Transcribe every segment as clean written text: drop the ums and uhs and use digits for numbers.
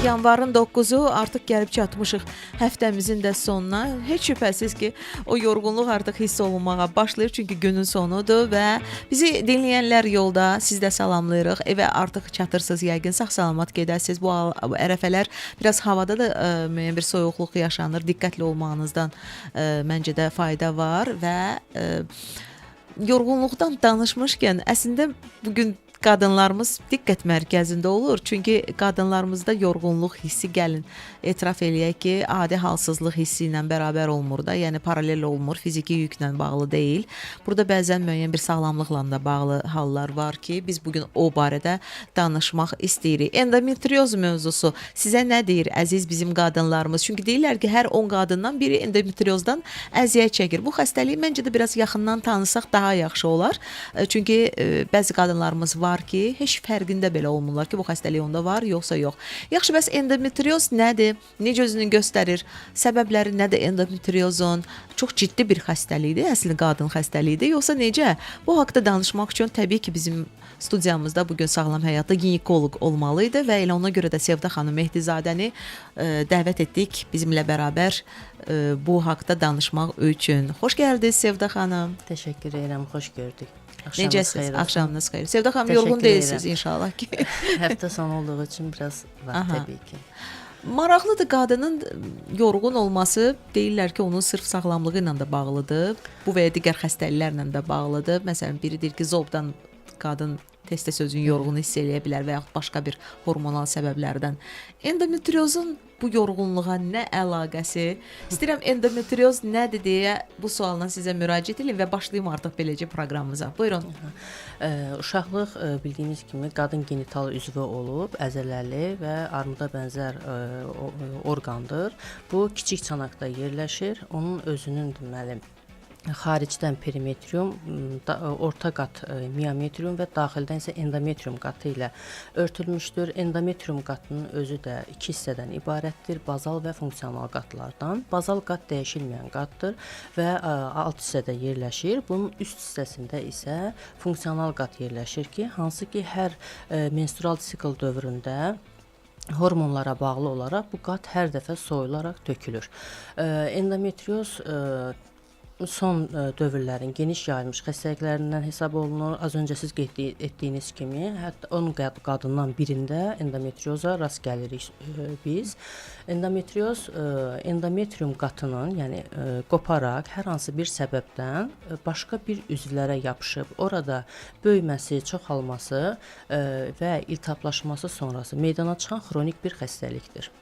Yanvarın 9-u artıq gəlib çatmışıq həftəmizin də sonuna. Heç şübhəsiz ki, o yorğunluq artıq hiss olunmağa başlayır, çünki günün sonudur və bizi dinləyənlər yolda siz də salamlayırıq. Evə artıq çatırsınız, yəqin sağ-salamat gedəsiniz. Bu ərəfələr biraz havada da müəyyən bir soyuqluq yaşanır. Diqqətli olmağınızdan məncə də fayda var və yorğunluqdan danışmışkən əslində bugün qadınlarımız diqqət mərkəzində olur. Çünki qadınlarımızda yorğunluq hissi, gəlin etiraf eləyək ki, adi halsızlıq hissi ilə bərabər olmur da, yəni paralel olmur, fiziki yüklə bağlı deyil. Burada bəzən müəyyən bir sağlamlıqla da bağlı hallar var ki, biz bugün o barədə danışmaq istəyirik. Endometrioz mövzusu sizə nə deyir əziz bizim qadınlarımız? Çünki deyirlər ki, hər 10 qadından biri endometriozdan əziyyət çəkir. Bu xəstəliyi məncə də biraz yaxından tanısaq daha yaxşı olar. Çünki bəzi qadınlarımız var ki, heç fərqində belə olmurlar ki, bu xəstəlik onda var, yoxsa yox. Yaxşı, bəs endometrioz nədir? Necə özünü göstərir? Səbəbləri nədir endometriozun? Çox ciddi bir xəstəlikdir, əslində qadın xəstəliyidir, yoxsa necə? Bu haqda danışmaq üçün təbii ki, bizim studiyamızda bugün Sağlam Həyatda ginekoloq olmalıydı və elə ona görə də Sevda xanım Mehdizadəni dəvət etdik bizimlə bərabər bu haqda danışmaq üçün. Xoş gəldiniz Sevda xanım. Təşəkkür edirəm, xoş gördük. Necəsiz? Axşamınız xeyir. Sevda xanım, yorğun deyilsiniz inşallah ki. Həftə sonu olduğu üçün biraz var təbii ki. Maraqlıdır, qadının yorğun olması deyirlər ki, onun sırf sağlamlığı ilə də bağlıdır. Bu və ya digər xəstəliklərlə də bağlıdır. Məsələn, biri deyir ki, zobdan qadın tez-tez özünü yorğun hiss eləyə bilər və yaxud başqa bir hormonal səbəblərdən. Endometriozun bu yorğunluğa nə əlaqəsi? İstəyirəm endometrioz nədir deyə bu sualla sizə müraciət edin və başlayım artıq beləcə proqramımıza. Buyurun. Uşaqlıq bildiyiniz kimi qadın genital üzvü olub, əzələli və armuda bənzər orqandır. Bu kiçik çanaqda yerləşir. Onun özünün deməli xaricdən perimetrium, orta qat miometrium və daxildən isə endometrium qatı ilə örtülmüşdür. Endometrium qatının özü də iki hissədən ibarətdir, bazal və funksional qatlardan. Bazal qat dəyişilməyən qatdır və alt hissədə yerləşir. Bunun üst hissəsində isə funksional qat yerləşir ki, hansı ki hər menstrual sikl dövründə hormonlara bağlı olaraq bu qat hər dəfə soyularaq tökülür. Endometrioz son dövrlərin geniş yayılmış xəstəliklərindən hesab olunur. Az öncə siz qeyd etdiyiniz kimi, hətta 10 qadından birində endometrioza rast gəlirik biz. Endometrioz endometrium qatının, yəni qoparaq hər hansı bir səbəbdən başqa bir üzvlərə yapışıb, orada böyüməsi, çoxalması və iltihaplaşması sonrası meydana çıxan xronik bir xəstəlikdir.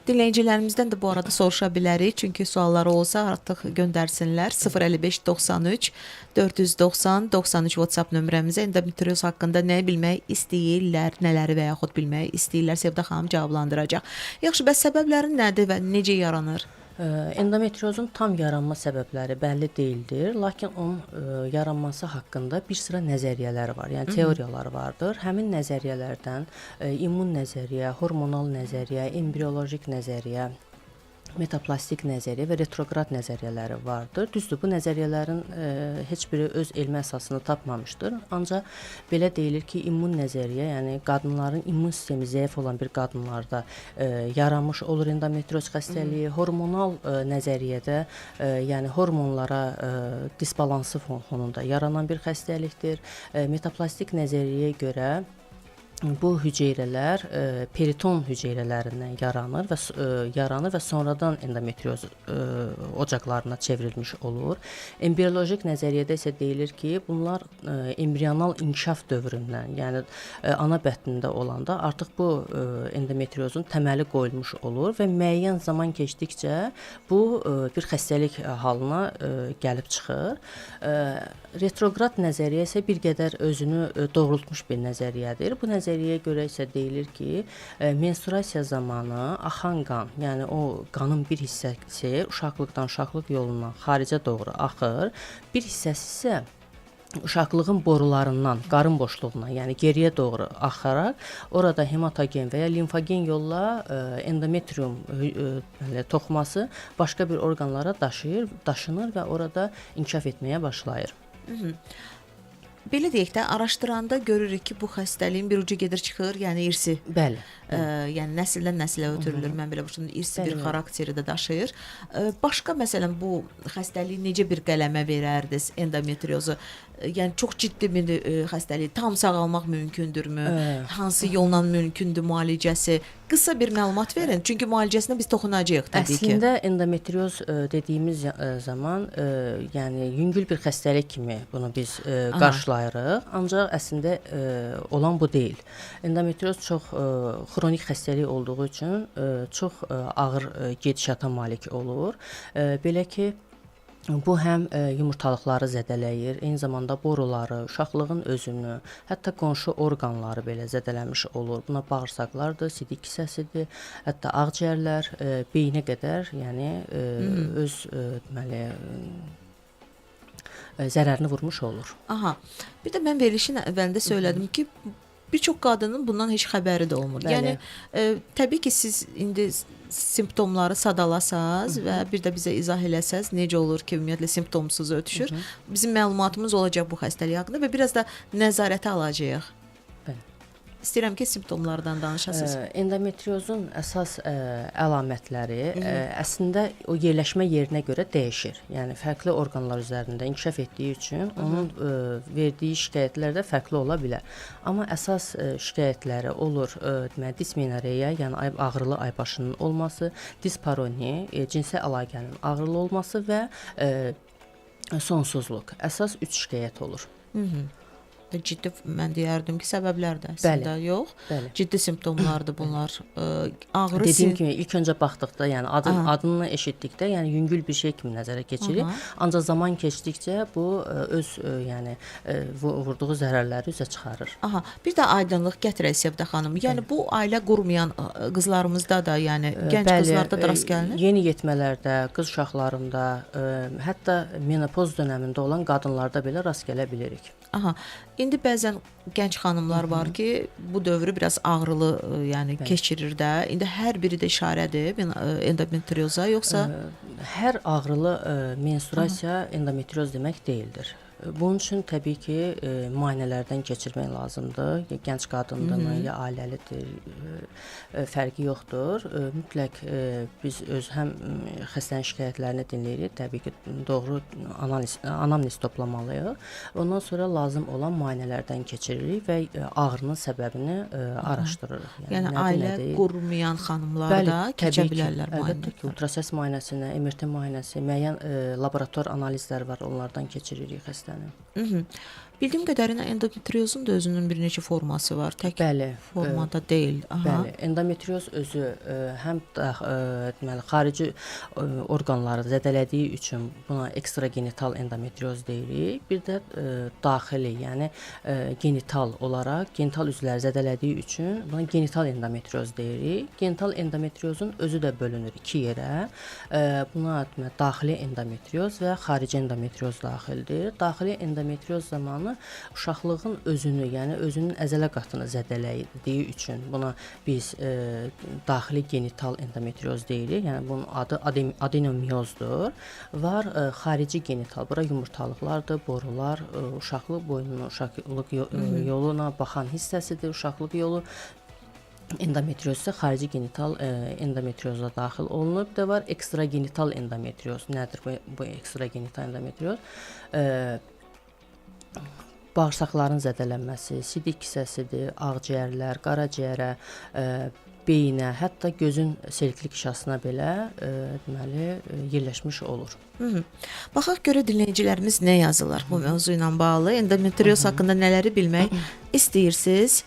Dinləyicilərimizdən də bu arada soruşa bilərik, çünki sualları olsa artıq göndərsinlər 055 93 490 93 WhatsApp nömrəmizə. Endometrioz haqqında nə bilmək istəyirlər, nələri və yaxud bilmək istəyirlər, Sevda xanım cavablandıracaq. Yaxşı, bəs səbəbləri nədir və necə yaranır? Endometriozun tam yaranma səbəbləri bəlli deyildir, lakin onun yaranması haqqında bir sıra nəzəriyyələr var, yəni teoriyalar vardır. Həmin nəzəriyyələrdən immun nəzəriyyə, hormonal nəzəriyyə, embriolojik nəzəriyyə, metaplastik nəzəriyyə və retrograd nəzəriyyələri vardır. Düzdür, bu nəzəriyyələrin heç biri öz elmi əsasını tapmamışdır. Ancaq belə deyilir ki, immun nəzəriyyə, yəni qadınların immun sistemi zəif olan bir qadınlarda yaranmış olur endometrioz xəstəliyi. Hormonal nəzəriyyədə, yəni hormonlara disbalansı fonunda yaranan bir xəstəlikdir. Metaplastik nəzəriyyəyə görə bu hüceyrələr periton hüceyrələrindən yaranır və sonradan endometrioz ocaqlarına çevrilmiş olur. Embriolojik nəzəriyyədə isə deyilir ki, bunlar embrional inkişaf dövründən, yəni ana bətnində olanda artıq bu endometriozun təməli qoyulmuş olur və müəyyən zaman keçdikcə bu bir xəstəlik halına gəlib çıxır. Retrograd nəzəriyyə isə bir qədər özünü doğrultmuş bir nəzəriyyədir. Bu nəzəriyyəyə görə isə deyilir ki, menstruasiya zamanı axan qan, yəni o qanın bir hissəsi uşaqlıq yolundan xaricə doğru axır, bir hissəsi isə uşaqlığın borularından, qarın boşluğuna, yəni geriyə doğru axaraq, orada hematogen və ya limfogen yolla endometrium toxuması başqa bir orqanlara daşınır və orada inkişaf etməyə başlayır. belə deyək də, araşdıranda görürük ki, bu xəstəliyin bir ucu gedir çıxır, yəni irsi. Bəli. Yəni nəsildən nəsilə ötürülür. Mən belə başım irsi bir xarakteri də daşıyır. Başqa məsələn bu xəstəliyi necə bir qələmə verərdiniz endometriozu? Yəni çox ciddi bir xəstəlik, tam sağalmaq mümkündürmü? Hansı yolla mümkündür müalicəsi? Qısa bir məlumat verin. Çünki müalicəsinə biz toxunacağıq təbii ki. Əslində endometrioz dediyimiz zaman yəni yüngül bir xəstəlik kimi bunu biz qarşılayırıq. Ancaq əslində olan bu deyil. Endometrioz çox xronik xəstəlik olduğu üçün çox ağır gedişata malik olur. Belə ki, bu həm yumurtalıqları zədələyir, eyni zamanda boruları, uşaqlığın özünü, hətta qonşu orqanları belə zədələmiş olur. Buna bağırsaqlardır, sidik hissəsidir, hətta ağciyərlər, beyinə qədər, yəni öz deməli zərərini vurmuş olur. Aha. Bir də mən verilişin əvvəlində söylədim ki, bir çox qadının bundan heç xəbəri də olmur. Bəli. Yəni təbii ki, siz indi simptomları sadalasaz və bir də bizə izah eləsəz necə olur ki, ümumiyyətlə simptomsuz ötüşür. Bizim məlumatımız olacaq bu xəstəlik haqqında və biraz da nəzarətə alacağıq. İstəyirəm ki, simptomlardan danışasınız. Endometriozun əsas əlamətləri əslində o yerləşmə yerinə görə dəyişir. Yəni fərqli orqanlar üzərində inkişaf etdiyi üçün onun verdiyi şikayətlər də fərqli ola bilər. Amma əsas şikayətləri olur deməli dismenorreya, yəni ağrılı aybaşının olması, disparoni, cinsi əlaqənin ağrılı olması və sonsuzluq. Əsas 3 şikayət olur. Ciddi, mən deyərdim ki, səbəblər də əslində yox. Bəli. Ciddi simptomlardır bunlar. Ağrı. Dediyim kimi ilk öncə baxdıqda, yəni adını eşitdikdə, yəni yüngül bir şey kimi nəzərə keçirir. Ancaq zaman keçdikcə bu öz yəni vurduğu zərərləri üzə çıxarır. Aha, bir də aydınlıq gətirək Sevdə xanım. Yəni bu ailə qurmayan qızlarımızda da, yəni gənc qızlarda da rast gəlinir. Yeni yetmələrdə, qız uşaqlarında, hətta menopoz dövründə olan qadınlarda belə rast gələ bilirik. Aha. İndi bəzən gənc xanımlar var ki, bu dövrü biraz ağrılı, yəni keçirir də. İndi hər biri də işarədir endometrioza, yoxsa hər ağrılı menstruasiya endometrioz demək deyildir. Bunun üçün təbii ki, müayinələrdən keçirmək lazımdır. Ya gənc qadındırmı, ya ailəlidir, fərqi yoxdur. Mütləq biz öz həm xəstənin şikayətlərini dinləyirik, təbii ki, doğru anamnez toplamalıyıq. Ondan sonra lazım olan müayinələrdən keçiririk və ağrının səbəbini araşdırırıq. Yəni ailə qurmayan xanımlar da keçə bilərlər müayinə. Əlbəttə ki, ultrases müayinəsinə, MRT müayinəsi, müəyyən laborator analizlər var, onlardan keçiririk xəstəni. Bildiyim qədərilə endometriozun da özünün bir neçə forması var. Tək formada deyil. Bəli, endometrioz özü həm deməli xarici orqanları zədələdiyi üçün buna ekstragenital endometrioz deyirik. Bir də daxili, yəni genital olaraq genital üzvləri zədələdiyi üçün buna genital endometrioz deyirik. Genital endometriozun özü də bölünür 2 yerə. Buna deməli daxili endometrioz və xarici endometrioz daxildir. Daxili endometrioz zamanı uşaqlığın özünü, yəni özünün əzələ qatını zədələdiyi üçün buna biz daxili genital endometrioz deyirik. Yəni bunun adı adenomiyozdur. Var xarici genital. Bura yumurtalıqlardır, borular, uşaqlıq boynunun, uşaqlıq yoluna baxan hissəsidir, uşaqlıq yolu. Endometrioz isə xarici genital endometrioza daxil olunub. Bir də var ekstragenital endometrioz. Nədir bu ekstragenital endometrioz? Bağırsaqların zədələnməsi, sidik hissəsidir, ağciyərlər, qaraciyərə, beyinə, hətta gözün seleklik şişasına belə deməli yerləşmiş olur. Baxaq görə dinləyicilərimiz nə yazırlar bu mövzu ilə bağlı. Endometrioz haqqında nələri bilmək istəyirsiniz?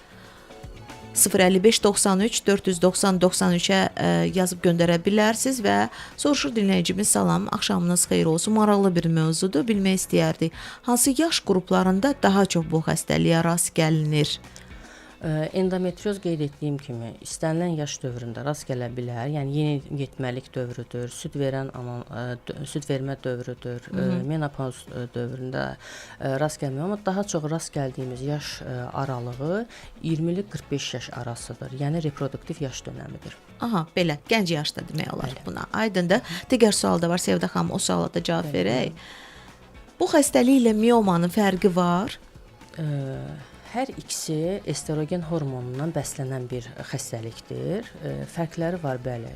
055 93 490 93-ə yazıb göndərə bilərsiniz və soruşur dinləyicimiz, salam, axşamınız xeyir olsun, maraqlı bir mövzudur, bilmək istəyərdik. Hansı yaş qruplarında daha çox bu xəstəliyə rast gəlinir? Endometrioz qeyd etdiyim kimi istənilən yaş dövründə rast gələ bilər. Yəni yeni yetməlik dövrüdür, süd vermə dövrüdür, menopoz dövründə rast gəlmir. Amma daha çox rast gəldiyimiz yaş aralığı 20-li 45 yaş arasıdır. Yəni reproduktiv yaş dönəmidir. Aha, belə gənc yaşda demək olar buna. Aydındır. Digər sual da var, Sevdə xanım, o suala da cavab verək. Bu xəstəliklə miomanın fərqi var? Hər ikisi estrogen hormonundan bəslənən bir xəstəlikdir. Fərqləri var, bəli.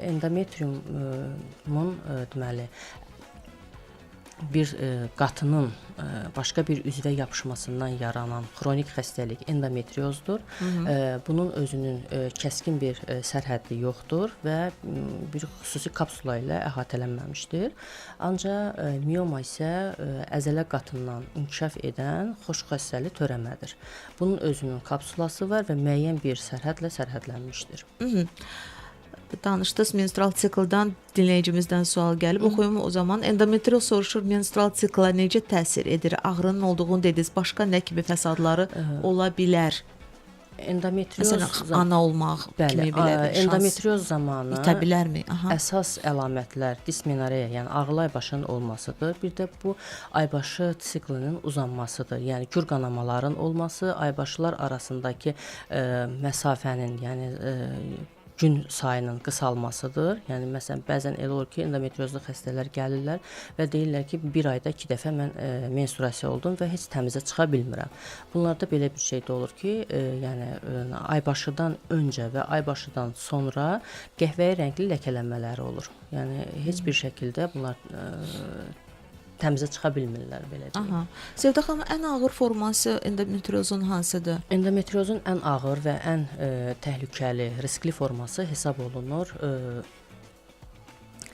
Endometriumun deməli bir qatının başqa bir üzvə yapışmasından yaranan xronik xəstəlik endometriozdur. Bunun özünün kəskin bir sərhəddi yoxdur və bir xüsusi kapsula ilə əhatələnməmişdir. Ancaq mioma isə əzələ qatından inkişaf edən xoş xəstəli törəmədir. Bunun özünün kapsulası var və müəyyən bir sərhədlə sərhədlənmişdir. Danışdınız menstrual sikldan, dinləyicimizdən sual gəlib. Oxuyum o zaman. Endometrioz soruşur, menstrual sikla necə təsir edir? Ağrının olduğunu dediniz. Başqa nə kimi fəsadları ola bilər? Endometrioz Məsələn, ana olmaq kimi belə bir şans endometrioz zamanı itə bilərmi? Əsas əlamətlər dismenoreya, yəni ağıl aybaşının olmasıdır. Bir də bu aybaşı siklinin uzanmasıdır. Yəni gür qanamaların olması, aybaşılar arasındakı məsafənin, yəni gün sayının qısalmasıdır. Yəni məsələn bəzən elə olur ki, endometriozlu xəstələr gəlirlər və deyirlər ki, bir ayda 2 dəfə mən menstruasiya oldum və heç təmizə çıxa bilmirəm. Bunlarda belə bir şey də olur ki, yəni aybaşıdan öncə və aybaşıdan sonra qəhvəyi rəngli ləkələnmələri olur. Yəni heç bir şəkildə bunlar təmizə çıxa bilmirlər, belə deyim. Sevda xanım, ən ağır forması endometriozun hansıdır? Endometriozun ən ağır və ən təhlükəli, riskli forması hesab olunur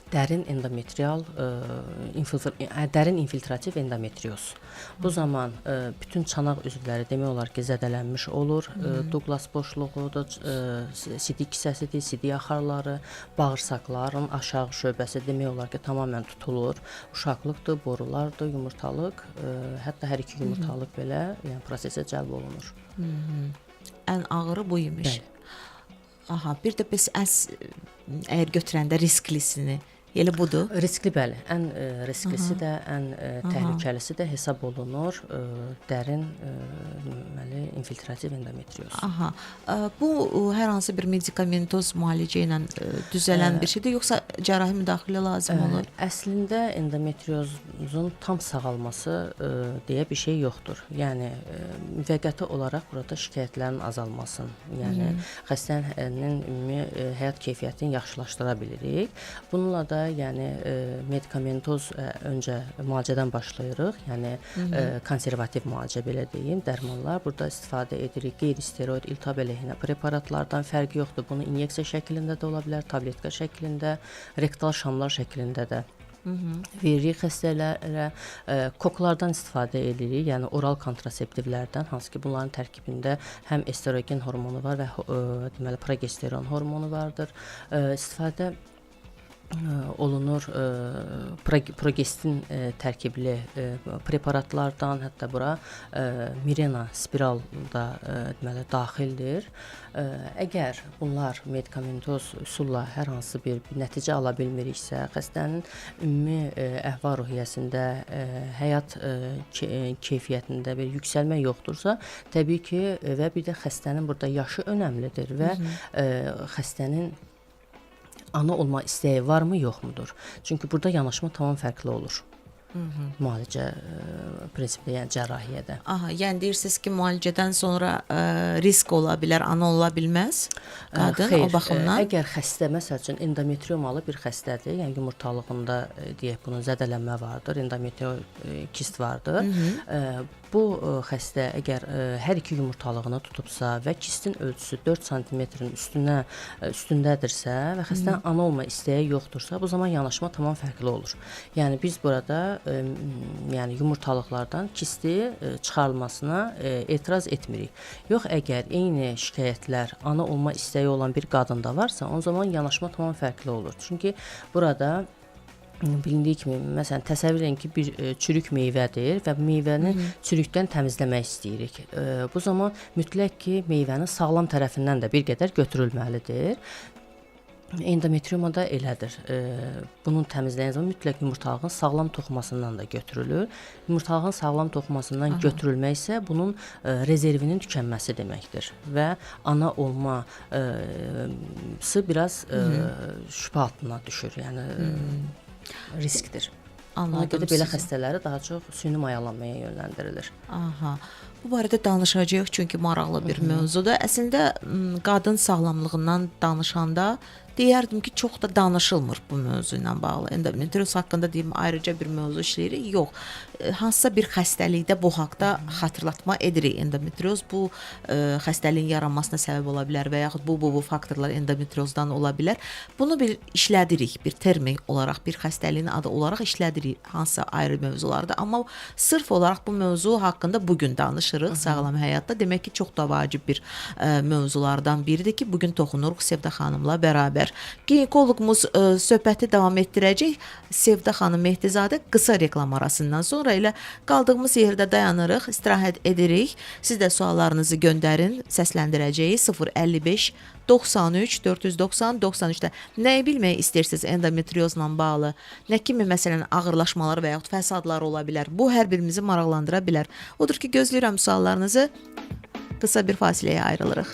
dərin endometrial, dərin infiltrativ endometrioz. Bu zaman bütün çanaq üzvləri demək olar ki, zədələnmiş olur. Douglas boşluğudur, sidik hissəsidir, sidik axarları, bağırsaqların aşağı şöbəsi demək olar ki, tamamilə tutulur. Uşaqlıqdır, borulardır, yumurtalıq, hətta hər iki yumurtalıq belə yəni prosesə cəlb olunur. Ən ağırı bu imiş. Bəli. Bir də biz əgər götürəndə risklisini elə budur. Riskli, bəli. Ən risklisi də, ən təhlükəlisi də hesab olunur dərin deməli infiltrativ endometrioz. Bu hər hansı bir medikamentoz müalicə ilə düzələn bir şeydir, yoxsa cərrahi müdaxilə lazım olur? Əslində endometriozun tam sağalması deyə bir şey yoxdur. Yəni müvəqqəti olaraq burada şikayətlərin azalmasın, yəni xəstənin ümumi həyat keyfiyyətini yaxşılaşdıra bilirik. Bununla da yəni medikamentoz öncə müalicədən başlayırıq. Yəni konservativ müalicə belə deyim, dərmanlar burada istifadə edirik. Qeyri-steroid iltihab əleyhinə preparatlardan fərqi yoxdur. Bunu inyeksiya şəklində də ola bilər, tabletka şəklində, rektal şamlar şəklində də veririk xəstələrə. Koklardan istifadə edirik, yəni oral kontraseptivlərdən, hansı ki bunların tərkibində həm estrogen hormonu var və deməli progesteron hormonu vardır. İstifadə olunur progestin tərkibli preparatlardan, hətta bura Mirena spiral da deməli daxildir. Əgər bunlar medikamentoz üsulla hər hansı bir nəticə ala bilmiriksə, xəstənin ümumi əhval-ruhiyyəsində, həyat keyfiyyətində bir yüksəlmə yoxdursa, təbii ki, və bir də xəstənin burada yaşı önəmlidir və xəstənin ana olma istəyi varmı, yoxmudur? Çünki burada yanaşma tamam fərqli olur. Müalicə prinsipdə, yəni cərrahiyyədə. Yəni deyirsiniz ki, müalicədən sonra risk ola bilər, ana ola bilməz qadın o baxımdan? Əgər xəstə, məsəl üçün endometriomalı bir xəstədir, yəni yumurtalığında deyək bunun zədələnmə vardır, endometrial kist vardır. Bu xəstə əgər hər iki yumurtalığını tutubsa və kistin ölçüsü 4 sm-in üstündədirsə və xəstənin ana olma istəyi yoxdursa, bu zaman yanaşma tamam fərqli olur. Yəni biz burada yəni yumurtalıqlardan kisti çıxarılmasına etiraz etmirik. Yox, əgər eyni şikayətlər ana olma istəyi olan bir qadında varsa, o zaman yanaşma tamam fərqli olur. Çünki burada bilindiyi kimi, məsələn, təsəvvür edin ki, bir çürük meyvədir və meyvəni çürükdən təmizləmək istəyirik. Bu zaman mütləq ki, meyvənin sağlam tərəfindən də bir qədər götürülməlidir. Endometriumada elədir. Bunun təmizləyən zaman mütləq yumurtalığın sağlam toxumasından da götürülür. Yumurtalığın sağlam toxumasından götürülmək isə bunun rezervinin tükənməsi deməkdir və ana olması biraz şübhə altına düşür. Yəni riskdir. Ona görə Anladım də belə sizi. xəstələri daha çox süni mayalanmaya yönləndirilir. Aha. Bu barədə danışacağıq çünki maraqlı bir mövzudur. Əslində qadın sağlamlığından danışanda deyərdim ki, çox da danışılmır bu mövzu ilə bağlı. Endometrioz haqqında deyim ayrıca bir mövzu işləyirik. Yox. Hansısa bir xəstəlikdə bu haqqda xatırlatma edirik. Endometrioz bu xəstəliyin yaranmasına səbəb ola bilər və yaxud bu faktorlar endometriozdan ola bilər. Bunu bir işlədirik, bir termin olaraq, bir xəstəliyin adı olaraq işlədirik hansısa ayrı mövzularda. Amma sırf olaraq bu mövzu haqqında bu gün danışırıq sağlam həyatda. Demək ki, çox da vacib bir mövzulardan biridir ki, bu gün toxunuruq Sevda xanımla bərabər. Ginekoloqumuz söhbəti davam etdirəcək. Sevda xanım Mehdizadə qısa reklam arasından sonra elə qaldığımız yerdə dayanırıq, istirahət edirik. Siz də suallarınızı göndərin, səsləndirəcəyik 055 93 490 93-də. Nəyi bilmək istəyirsiniz endometriozla bağlı? Nə kimi məsələn ağırlaşmalar və yaxud fəsadlar ola bilər? Bu hər birimizi maraqlandıra bilər. Odur ki, gözləyirəm suallarınızı. Qısa bir fasiləyə ayrılırıq.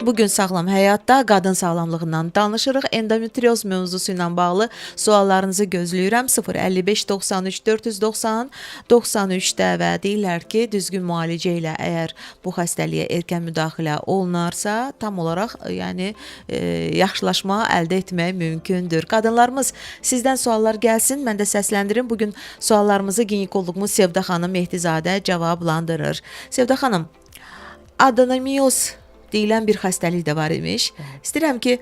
Bugün sağlam həyatda qadın sağlamlığından danışırıq. Endometrioz mövzusu ilə bağlı suallarınızı gözləyirəm. 055 93 490 93-də və deyirlər ki, düzgün müalicə ilə əgər bu xəstəliyə erkən müdaxilə olunarsa, tam olaraq yəni yaxşılaşma əldə etmək mümkündür. Qadınlarımız, sizdən suallar gəlsin, mən də səsləndirim. Bugün suallarımızı ginekoloqumuz Sevda xanım Mehdizadə cavablandırır. Sevda xanım, adenomyoz deyilən bir xəstəlik də var imiş. İstəyirəm ki,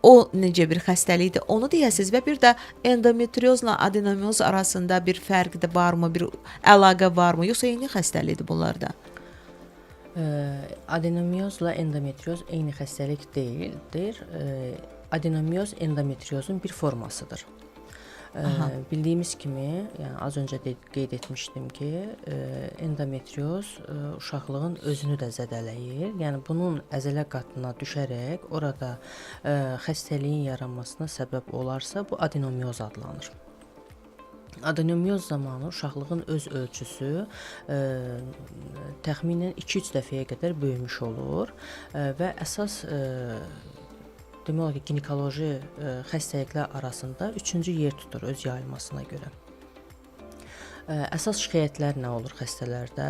o necə bir xəstəlikdir, onu deyəsiniz və bir də endometriozla adenomyoz arasında bir fərq də varmı, bir əlaqə varmı, yoxsa eyni xəstəlikdir bunlarda? Adenomyozla endometrioz eyni xəstəlik deyildir. Adenomyoz endometriozun bir formasıdır. Bildiyimiz kimi, yəni az öncə qeyd etmişdim ki, endometrioz uşaqlığın özünü də zədələyir. Yəni bunun əzələ qatına düşərək orada xəstəliyin yaranmasına səbəb olarsa, bu adenomyoz adlanır. Adenomyoz zamanı uşaqlığın öz ölçüsü təxminən 2-3 dəfəyə qədər böyümüş olur və əsas demək olar ki, ginekoloji xəstəliklər arasında 3-cü yer tutur öz yayılmasına görə. Əsas şikayətlər nə olur xəstələrdə?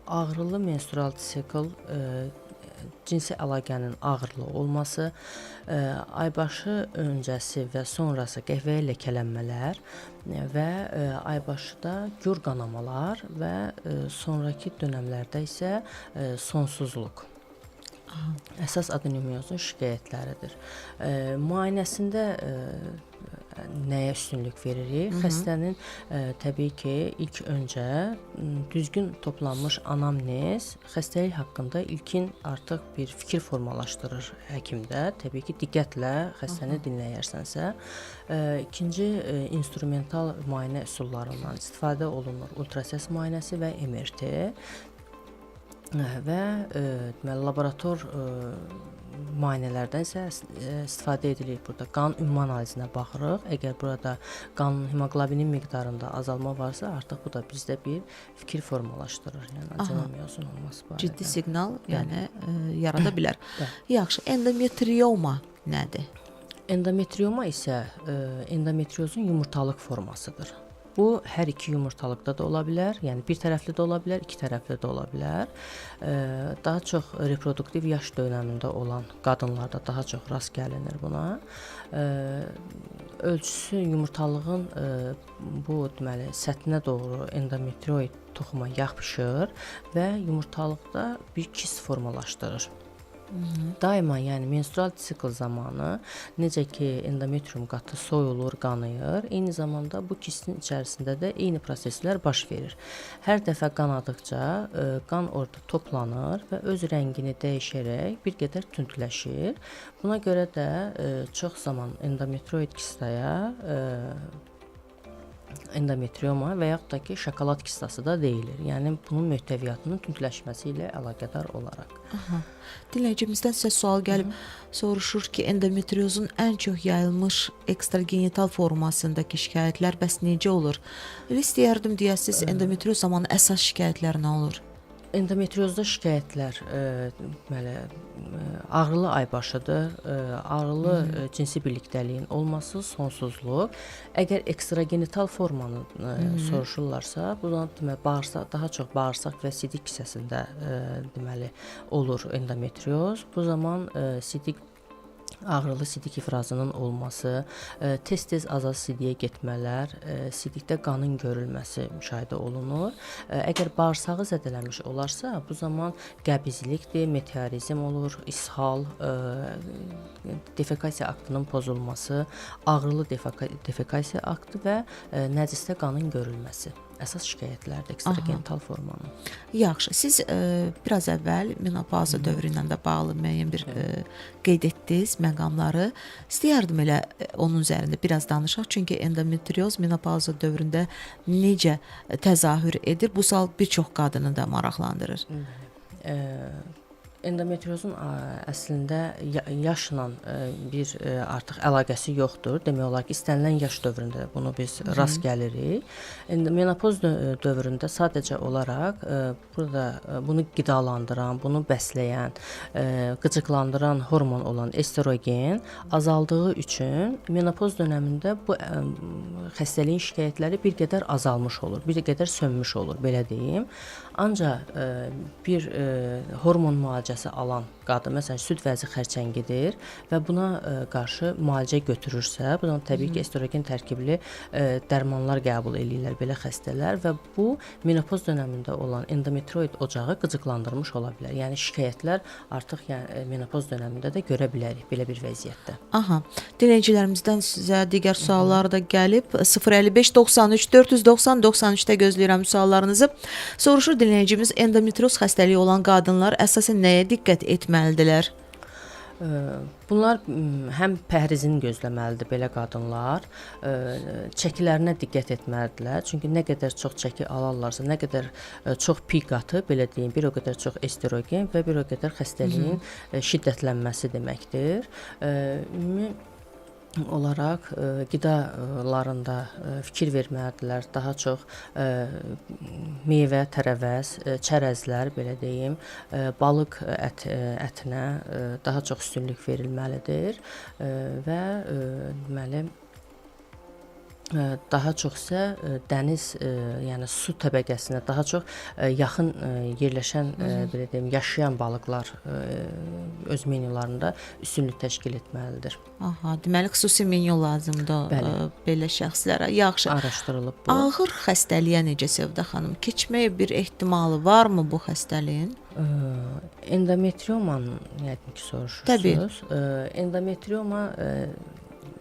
Ağrılı menstrual sikl, cinsi əlaqənin ağrılı olması, aybaşı öncəsi və sonrası qəhvəyə ləkələnmələr və aybaşıda gur qanamalar və sonrakı dönəmlərdə isə sonsuzluq. Əsas adenomyozun şikayətləridir. Müayinəsində nəyə üstünlük veririk? Xəstənin təbii ki, ilk öncə düzgün toplanmış anamnez xəstəlik haqqında ilkin artıq bir fikir formalaşdırır həkimdə. Təbii ki, diqqətlə xəstəni dinləyərsənsə. İkinci instrumental müayinə üsullarından istifadə olunur. Ultrasəs müayinəsi və MRT. Və laborator müayinələrdən isə istifadə edilir. Burada qan ümumi analizinə baxırıq. Əgər burada qanın hemoqlobinin miqdarında azalma varsa, artıq bu da bizdə bir fikir formalaşdırır. Yəni adenomyozun olması barədə. Ciddi siqnal, yəni yarada bilər. Yaxşı, endometrioma nədir? Endometrioma isə endometriozun yumurtalıq formasıdır. Bu hər iki yumurtalıqda da ola bilər, yəni bir tərəfli də ola bilər, iki tərəfli də ola bilər. Daha çox reproduktiv yaş dövründə olan qadınlarda daha çox rast gəlinir buna. Ölçüsü yumurtalığın bu deməli səthinə doğru endometrioid toxuma yapışır və yumurtalıqda bir kist formalaşdırır. Daima, yəni menstrual sikl zamanı necə ki endometrium qatı soyulur, qanayır, eyni zamanda bu kistin içərisində də eyni proseslər baş verir. Hər dəfə qanadıqca qan orada toplanır və öz rəngini dəyişərək bir qədər tündləşir. Buna görə də çox zaman endometrioid kistaya endometrioma və yaxud da ki şokolad kistası da deyilir. Yəni bunun möhtəviyyatının tündləşməsi ilə əlaqədar olaraq. Dinləyicimizdən sizə sual gəlib, soruşur ki, endometriozun ən çox yayılmış ekstragenital formasındakı şikayətlər bəs necə olur? İstəyərdim deyəsiniz, endometrioz zamanı əsas şikayətlər nə olur? Endometriozda şikayətlər deməli ağrılı aybaşıdır, ağrılı cinsi birlikdəliyin olması, sonsuzluq. Əgər ekstragenital formanı soruşurlarsa, bu da deməli bağırsaq, daha çox bağırsaq və sidik hissəsində deməli olur endometrioz. Bu zaman sidik ağrılı sidik ifrazının olması, tez-tez azad sidiyə getmələr, sidikdə qanın görülməsi müşahidə olunur. Əgər bağırsağı zədələnmiş olarsa, bu zaman qəbizlikdir, meteorizm olur, ishal, defekasiya aktının pozulması, ağrılı defekasiya aktı və nəcisdə qanın görülməsi. Əsas şikayətlərdir ekstragenital formanın. Yaxşı, siz biraz əvvəl menopauza dövrü ilə də bağlı müəyyən bir qeyd etdiniz məqamları. İstəyərdim elə onun üzərində biraz danışaq, çünki endometrioz menopauza dövründə necə təzahür edir? Bu sual bir çox qadını da maraqlandırır. Endometriozun əslində yaşla bir artıq əlaqəsi yoxdur. Demək olar ki, istənilən yaş dövründə bunu biz rast gəlirik. Menopoz dövründə sadəcə olaraq burada bunu qidalandıran, bunu bəsləyən, qıcıqlandıran hormon olan estrogen azaldığı üçün menopoz dövründə bu xəstəliyin şikayətləri bir qədər azalmış olur, bir qədər sönmüş olur, belə deyim. Ancaq bir hormon müalicəsi alan qadın, məsələn, süd vəzi xərçəngidir və buna qarşı müalicə götürürsə, bu zaman təbii ki, estrogen tərkibli dərmanlar qəbul edirlər belə xəstələr və bu menopoz dövründə olan endometrioid ocağı qıcıqlandırmış ola bilər. Yəni şikayətlər artıq menopoz dövründə də görə bilərik belə bir vəziyyətdə. Aha. Dinləyicilərimizdən sizə digər suallar da gəlib. 055 93 490 93-də gözləyirəm suallarınızı. Soruşur dinləyicimiz, endometrioz xəstəliyi olan qadınlar əsasən nəyə diqqət etməlidirlər? Bunlar həm pəhrizini gözləməlidir belə qadınlar, çəkilərinə diqqət etməlidirlər. Çünki nə qədər çox çəki alarlarsa, nə qədər çox pik qatı, belə deyim, bir o qədər çox estrogen və bir o qədər xəstəliyin şiddətlənməsi deməkdir. Ümumi olaraq qidalarında fikir verməlidirlər. Daha çox meyvə, tərəvəz, çərəzlər, belə deyim, balıq ətinə daha çox üstünlük verilməlidir və deməli daha çox isə dəniz, yəni su təbəqəsinə daha çox yaxın yerləşən, belə deyim, yaşayan balıqlar öz menyularında üstünlük təşkil etməlidir. Aha, deməli xüsusi menyu lazımdır belə şəxslərə. Yaxşı. Araşdırılıb bu. Ağır xəstəliyə necə Sevda xanım? Keçməyə bir ehtimalı varmı bu xəstəliyin? Endometriomanı yəqin ki soruşursunuz. Təbii. Endometrioma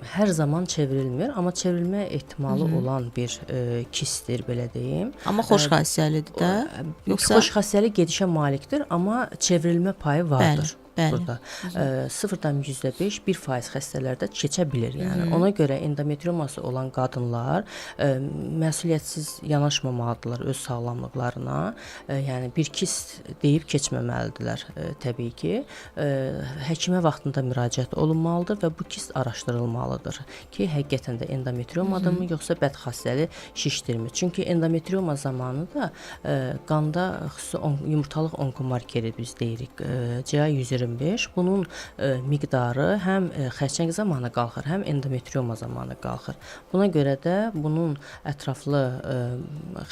hər zaman çevrilmir, amma çevrilmə ehtimalı olan bir kistdir, belə deyim. Amma xoş xassəlidir də? Yoxsa xoş xassəli gedişə malikdir, amma çevrilmə payı vardır. Burada 0,5 1% xəstələrdə keçə bilir. Yəni ona görə endometrioması olan qadınlar məsuliyyətsiz yanaşmamalıdırlar öz sağlamlıqlarına. Yəni bir kist deyib keçməməlidirlər təbii ki. Həkimə vaxtında müraciət olunmalıdır və bu kist araşdırılmalıdır ki, həqiqətən də endometriomadırmı yoxsa bədxassəli şişdirmi? Çünki endometrioma zamanı da qanda xüsusi yumurtalıq onkomarkeri biz deyirik, CA125. Bunun miqdarı həm xərçəng zamanı qalxır, həm endometrioma zamanı qalxır. Buna görə də bunun ətraflı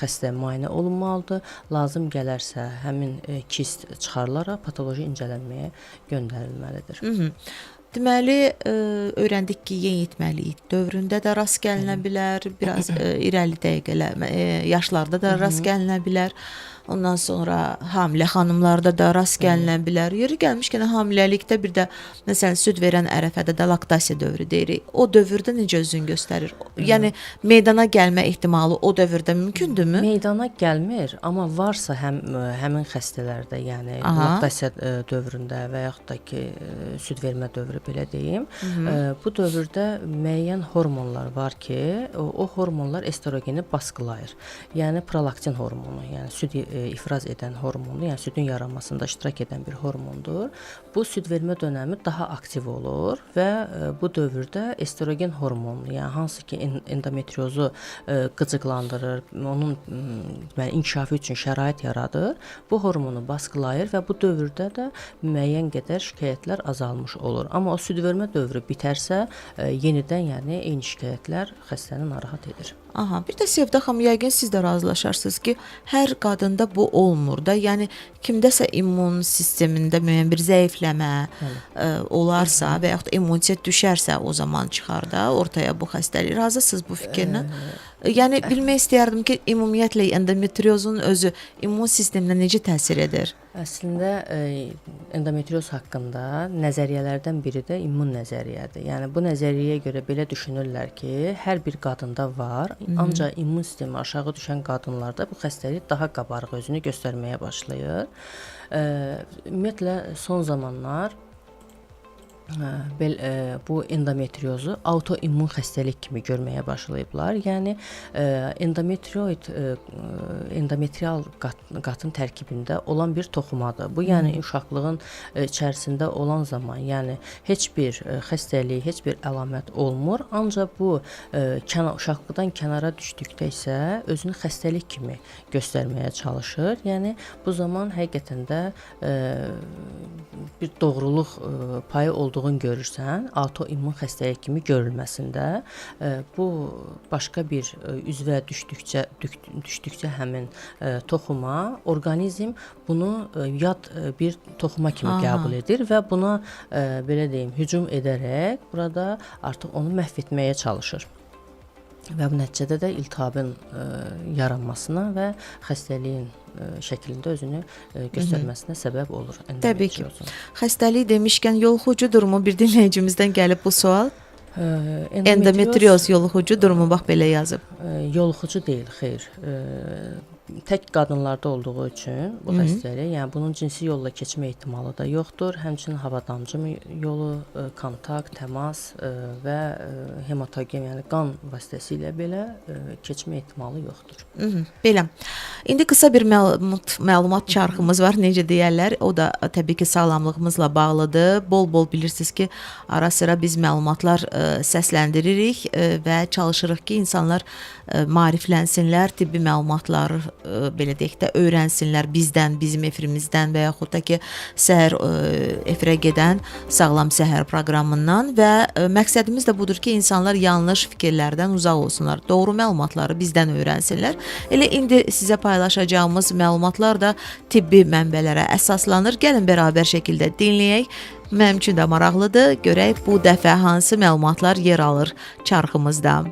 xəstə müayinə olunmalıdır. Lazım gələrsə həmin kist çıxarılaraq patoloji incələnməyə göndərilməlidir. Deməli, öyrəndik ki, yeniyetməlik dövründə də rast gəlinə bilər, biraz irəli dəqiqələr, yaşlarda da rast gəlinə bilər. Ondan sonra hamilə xanımlarda da rast gəlinə bilər. Yeri gəlmişkən hamiləlikdə bir də məsələn süd verən ərəfədə də laktasiya dövrü deyirik. O dövrdə necə özünü göstərir? Yəni meydana gəlmə ehtimalı o dövrdə mümkündürmü? Meydana gəlmir, amma varsa həmin xəstələrdə, yəni laktasiya dövründə və yaxud da ki süd vermə dövrü belə deyim, bu dövrdə müəyyən hormonlar var ki, o hormonlar estrogeni baskılayır. Yəni prolaktin hormonu, yəni süd ifraz edən hormondur, yəni südün yaranmasında iştirak edən bir hormondur. Bu süd vermə dönəmi daha aktiv olur və bu dövrdə estrogen hormonu, yəni hansı ki endometriozu qıcıqlandırır, onun inkişafı üçün şərait yaradır, bu hormonu baskılayır və bu dövrdə də müəyyən qədər şikayətlər azalmış olur. Amma o süd vermə dövrü bitərsə, yenidən yəni eyni şikayətlər xəstəni narahat edir. Aha, bir də Sevda xanım, yəqin siz də razılaşarsınız ki, hər qadında bu olmur da. Yəni kimdəsə immun sistemində müəyyən bir zəifləmə olarsa və yaxud immunitet düşərsə, o zaman çıxar da ortaya bu xəstəlik. Razısınız bu fikirlə? Yəni bilmək istəyərdim ki, ümumiyyətlə endometriozun özü immun sisteminə necə təsir edir? Əslində endometrioz haqqında nəzəriyyələrdən biri də immun nəzəriyyədir. Yəni bu nəzəriyyəyə görə belə düşünürlər ki, hər bir qadında var, ancaq immun sistemi aşağı düşən qadınlarda bu xəstəlik daha qabarıq özünü göstərməyə başlayır. Ümumiyyətlə son zamanlar bu endometriozu autoimmun xəstəlik kimi görməyə başlayıblar. Yəni endometrial qatın tərkibində olan bir toxumadır. Bu yəni uşaqlığın içərisində olan zaman, yəni heç bir xəstəlik, heç bir əlamət olmur. Ancaq bu uşaqlıqdan kənara düşdükdə isə özünü xəstəlik kimi göstərməyə çalışır. Yəni bu zaman həqiqətən də bir doğruluq payı olduğunu görürsən, autoimmun xəstəlik kimi görülməsində, bu başqa bir üzvə düşdükcə həmin toxuma, orqanizm bunu yad bir toxuma kimi qəbul edir və buna belə deyim, hücum edərək burada artıq onu məhv etməyə çalışır. Və bu nəticədə də iltihabın yaranmasına və xəstəliyin şəklində özünü göstərməsinə səbəb olur. Təbii ki. Xəstəlik demişkən yoluxucudur mu? Bir dinləyicimizdən gəlib bu sual. Endometrioz yoluxucudur mu? Bax belə yazıb. Yoluxucu deyil, xeyr. Tək qadınlarda olduğu üçün bu xəstəlik, yəni bunun cinsi yolla keçmə ehtimalı da yoxdur. Həmçinin hava-damcı yolu, kontakt, təmas və hematogen, yəni qan vasitəsilə belə keçmə ehtimalı yoxdur. Belə. İndi qısa bir məlumat çarxımız var, necə deyərlər. O da təbii ki, sağlamlığımızla bağlıdır. Bol-bol bilirsiniz ki, ara-sıra biz məlumatlar səsləndiririk və çalışırıq ki, insanlar maariflənsinlər, tibbi məlumatları belə deyək də öyrənsinlər bizdən, bizim efirimizdən və yaxud da ki, səhər efirə gedən Sağlam Səhər proqramından və məqsədimiz də budur ki, insanlar yanlış fikirlərdən uzaq olsunlar, doğru məlumatları bizdən öyrənsinlər. Elə indi sizə paylaşacağımız məlumatlar da tibbi mənbələrə əsaslanır. Gəlin bərabər şəkildə dinləyək. Mənim üçün də maraqlıdır. Görək bu dəfə hansı məlumatlar yer alır çarxımızda.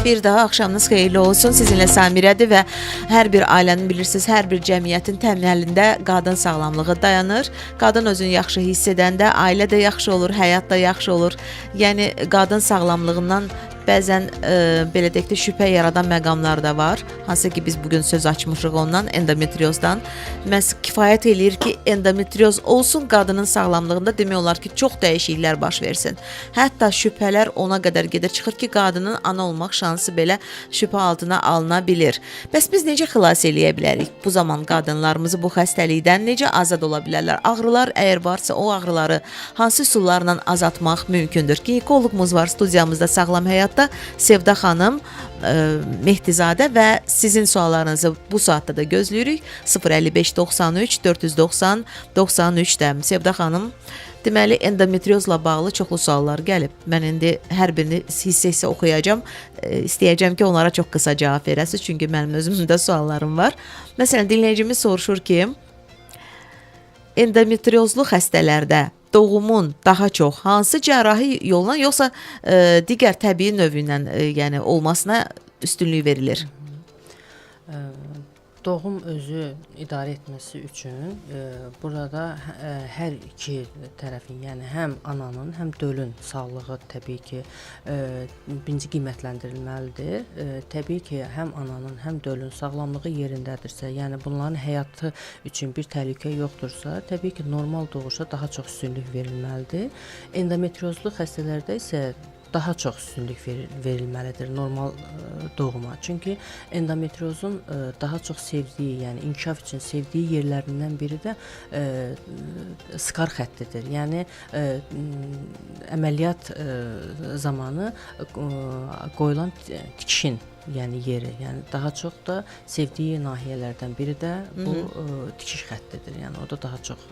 Bir daha axşamınız xeyirli olsun. Sizinlə Samirədir və hər bir ailənin bilirsiniz, hər bir cəmiyyətin təməlində qadın sağlamlığı dayanır. Qadın özünü yaxşı hiss edəndə ailə də yaxşı olur, həyat da yaxşı olur. Yəni qadın sağlamlığından bəzən belə deyək də şübhə yaradan məqamlar da var. Hansı ki biz bugün söz açmışıq ondan, endometriozdan. Məhz kifayət eləyir ki, endometrioz olsun qadının sağlamlığında, demək olar ki, çox dəyişikliklər baş versin. Hətta şübhələr ona qədər gedir, çıxır ki, qadının ana olmaq şansı belə şübhə altına alına bilir. Bəs biz necə xilas eləyə bilərik? Bu zaman qadınlarımızı bu xəstəlikdən necə azad ola bilərlər? Ağrılar əgər varsa, o ağrıları hansı üsullarla azaltmaq mümkündür? Ginekoloqumuz var studiyamızda Sağlam Həyatda, Sevda xanım Mehdizadə və sizin suallarınızı bu saatda da gözləyirik. 055 93 490 93-də. Sevda xanım, deməli endometriozla bağlı çoxlu suallar gəlib. Mən indi hər birini hissə-hissə oxuyacağam. İstəyəcəm ki, onlara çox qısa cavab verəsiniz, çünki mənim özümdə suallarım var. Məsələn, dinləyicimiz soruşur ki, endometriozlu xəstələrdə doğumun daha çox hansı cərrahi yolla, yoxsa digər təbii növü ilə yəni olmasına üstünlük verilir? Doğum özü idarə etməsi üçün burada hər iki tərəfin, yəni həm ananın, həm dölün sağlığı təbii ki birinci qiymətləndirilməlidir. Təbii ki, həm ananın, həm dölün sağlamlığı yerindədirsə, yəni bunların həyatı üçün bir təhlükə yoxdursa, təbii ki, normal doğuşa daha çox üstünlük verilməlidir. Endometriozlu xəstələrdə isə daha çox üstünlük verilməlidir normal doğuma. Çünki endometriozun daha çox sevdiyi, yəni inkişaf üçün sevdiyi yerlərindən biri də skar xəttidir. Yəni əməliyyat zamanı qoyulan tikişin, yəni yeri, yəni daha çox da sevdiyi nahiyələrdən biri də bu tikiş xəttidir. Yəni orada daha çox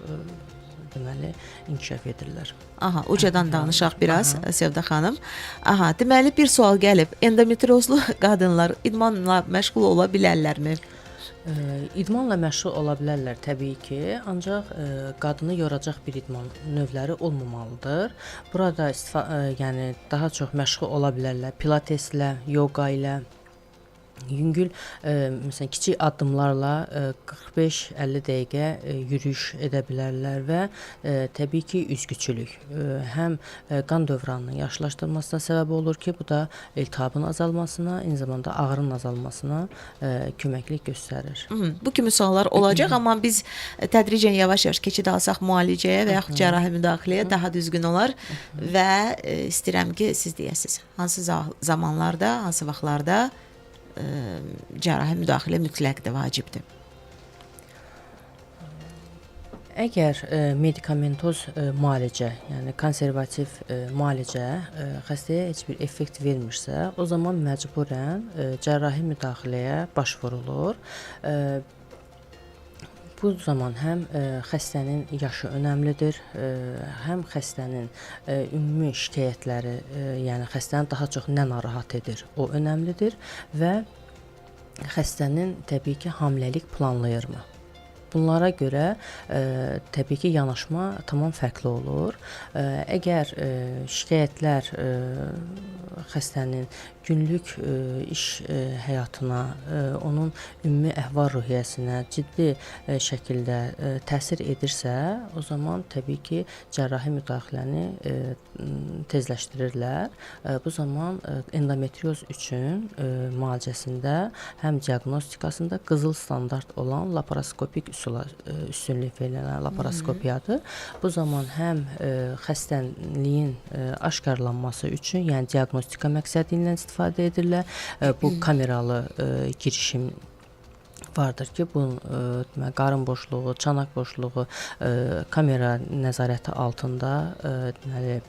deməli inkişaf edirlər. Aha, ucadan danışaq biraz Sevda xanım. Aha, deməli bir sual gəlib. Endometriozlu qadınlar idmanla məşğul ola bilərlərmi? İdmanla məşğul ola bilərlər təbii ki, ancaq qadını yoracaq bir idman növləri olmamalıdır. Burada yəni daha çox məşğul ola bilərlər pilateslə, yoga ilə, yüngül məsələn kiçik addımlarla 45-50 dəqiqə yürüyüş edə bilərlər və təbii ki üzgüçülük həm qan dövranının yaxşılaşdırılmasına səbəb olur ki, bu da iltihabın azalmasına, eyni zamanda ağrının azalmasına köməklik göstərir. Bu kimi suallar olacaq, amma biz tədricən yavaş-yavaş keçid alsaq müalicəyə və yaxud cərrahi müdaxiləyə daha düzgün olar və istəyirəm ki, siz deyəsiniz, hansı zamanlarda, hansı vaxtlarda cərrahi müdaxilə mütləqdir, vacibdir. Əgər medikamentoz müalicə, yəni konservativ müalicə xəstəyə heç bir effekt vermirsə, o zaman məcburən cərrahi müdaxiləyə baş vurulur. Bu zaman həm xəstənin yaşı önəmlidir, həm xəstənin ümumi şikayətləri, yəni xəstəni daha çox nə narahat edir, o önəmlidir və xəstənin təbii ki hamiləlik planlayırmı? Bunlara görə təbii ki yanaşma tamam fərqli olur. Əgər şikayətlər xəstənin günlük iş həyatına, onun ümumi əhval-ruhiyyəsinə ciddi şəkildə təsir edirsə, o zaman təbii ki cərrahi müdaxiləni tezləşdirirlər. Bu zaman endometrioz üçün müalicəsində həm diaqnostikasında qızıl standart olan laparoskopik üsula üstünlük verilən laparoskopiyadır. Bu zaman həm xəstəliyin aşkarlanması üçün, yəni diaqnostika məqsədi ilə istifadə edirlər. Bu kameralı girişim vardır ki, bu qarın boşluğu, çanaq boşluğu kamera nəzarəti altında deməli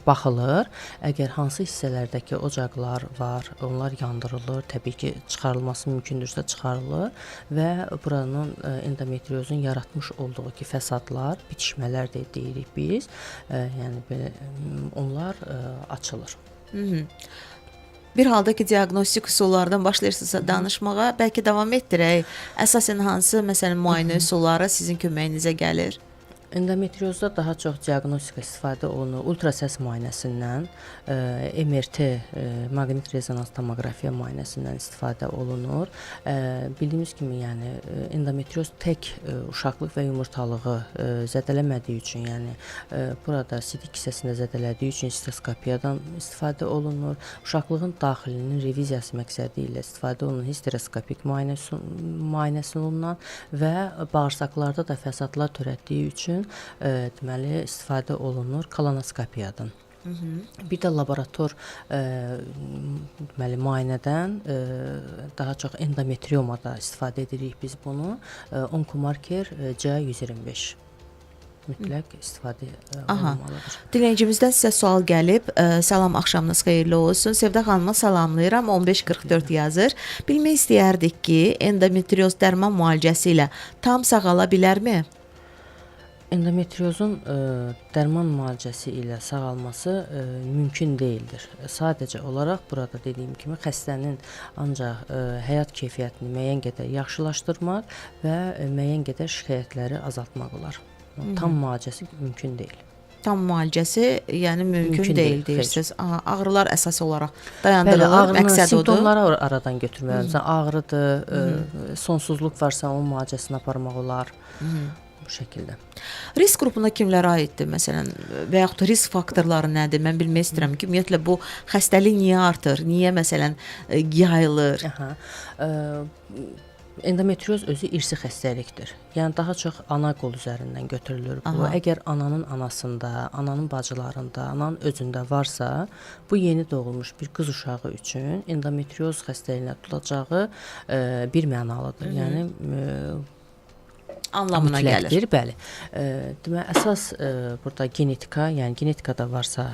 baxılır. Əgər hansı hissələrdəki ocaqlar var, onlar yandırılır, təbii ki çıxarılması mümkündürsə çıxarılır və buranın endometriozun yaratmış olduğu ki fəsadlar, bitişmələr də deyirik biz, yəni belə onlar açılır. Bir halda ki diaqnostik üsullardan başlayırsınızsa danışmağa, bəlkə davam etdirək. Əsasən hansı məsələn müayinə üsulları sizin köməyinizə gəlir? Endometriozda daha çox diaqnostika istifadə olunur. Ultrasəs müayinəsindən, MRT, maqnit rezonans tomoqrafiya müayinəsindən istifadə olunur. Bildiyimiz kimi, yəni endometrioz tək uşaqlıq və yumurtalığı zədələmədiyi üçün, yəni burada sidik hissəsində zədələdiyi üçün histeroskopiyadan istifadə olunur. Uşaqlığın daxilinin reviziyası məqsədi ilə istifadə olunan histeroskopik müayinəsi olunan və bağırsaqlarda da fəsadlar törətdiyi üçün deməli istifadə olunur kolonoskopiyadan. Bir də laborator deməli müayinədən daha çox endometriomada istifadə edirik biz bunu. Onkomarker C125 mütləq istifadə olunmalıdır. Dinləyicimizdən sizə sual gəlib. Salam, axşamınız xeyirli olsun. Sevda xanıma salamlayıram. 1544 yazır. Bilmək istəyərdik ki, endometrioz dərman müalicəsi ilə tam sağala bilərmi? Endometriozun dərman müalicəsi ilə sağalması mümkün deyildir. Sadəcə olaraq burada dediyim kimi xəstənin ancaq həyat keyfiyyətini müəyyən qədər yaxşılaşdırmaq və müəyyən qədər şikayətləri azaltmaq olar. Tam müalicəsi mümkün deyil. Tam müalicəsi, yəni mümkün deyil deyirsiniz. Ağrılar əsas olaraq dayandırılır, məqsəd odur. Simptomları aradan götürmək. Məsələn, ağrıdır, sonsuzluq varsa onun müalicəsini aparmaq olar. Bu şəkildə. Risk qrupuna kimlərə aiddir məsələn və yaxud da risk faktorları nədir? Mən bilmək istəyirəm ki, ümumiyyətlə bu xəstəlik niyə artır? Niyə məsələn yayılır? Endometrioz özü irsi xəstəlikdir. Yəni daha çox ana qol üzərindən götürülür bu. Aha. Əgər ananın anasında, ananın bacılarında, ananın özündə varsa, bu yeni doğulmuş bir qız uşağı üçün endometrioz xəstəliyinə tutulacağı bir mənalıdır. Yəni Anlamına gəlir. mütləqdir, bəli. Demək əsas burada genetika, yəni genetikada varsa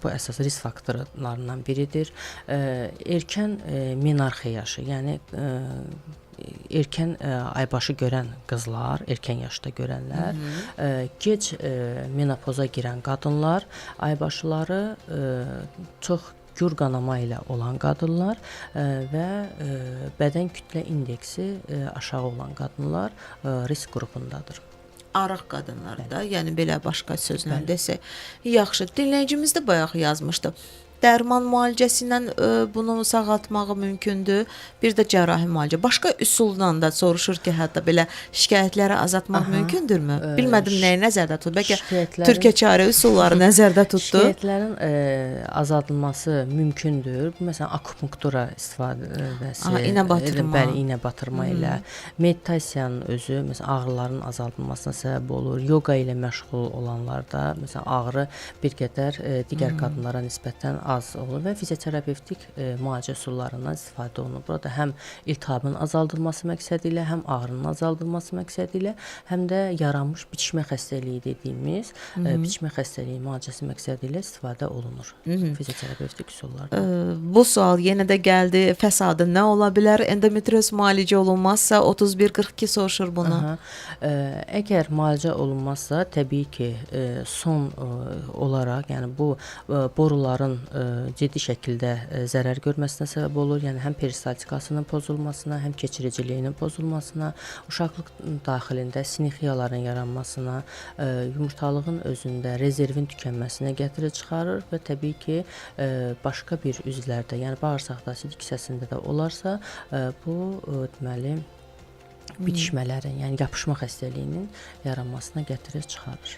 bu əsas risk faktorlarından biridir. Erkən menarxiya yaşı, yəni erkən aybaşı görən qızlar, erkən yaşda görənlər, gec menopoza girən qadınlar, aybaşıları çox gür qanama ilə olan qadınlar və bədən kütlə indeksi aşağı olan qadınlar risk qrupundadır. Arıq qadınlarda, yəni belə başqa sözlə desək, yaxşı. Dinləyicimiz də bayaq yazmışdı. Dərman müalicəsi ilə bunu sağaltmağı mümkündür. Bir də cərrahi müalicə. Başqa üsulla da soruşur ki, hətta belə şikayətləri azaltmaq mümkündürmü? Bilmədim nəyi nəzərdə tutdu. Bəlkə Türkiyə çarə üsulları nəzərdə tutdu. Şikayətlərin azaldılması mümkündür. Məsələn, akupunktura istifadəsi, iynə batırma. Bəli, iynə batırma ilə, meditasiyanın özü məsələn ağrıların azaldılmasına səbəb olur. Yoga ilə məşğul olanlarda məsələn ağrı bir qədər digər qadınlara nisbətən az olur və fizioterapevtik müalicə üsullarından istifadə olunur. Burada həm iltihabın azaldılması məqsədi ilə, həm ağrının azaldılması məqsədi ilə, həm də yaranmış biçmə xəstəliyi dediyimiz biçmə xəstəliyi müalicəsi məqsədi ilə istifadə olunur fizioterapevtik üsullardan. Bu sual yenə də gəldi. Fəsadı nə ola bilər? Endometrioz müalicə olunmazsa 3142 soruşur bunu. Əgər müalicə olunmazsa, təbii ki, son olaraq, yəni bu boruların ciddi şəkildə zərər görməsinə səbəb olur. Yəni həm peristaltikasının pozulmasına, həm keçiriciliyinin pozulmasına, uşaqlıq daxilində sinxiyaların yaranmasına, yumurtalığın özündə rezervin tükənməsinə gətirib çıxarır və təbii ki, başqa bir üzvlərdə, yəni bağırsaqda, sidik kisəsində də olarsa, bu deməli bitişmələrin, yəni yapışma xəstəliyinin yaranmasına gətirib çıxarır.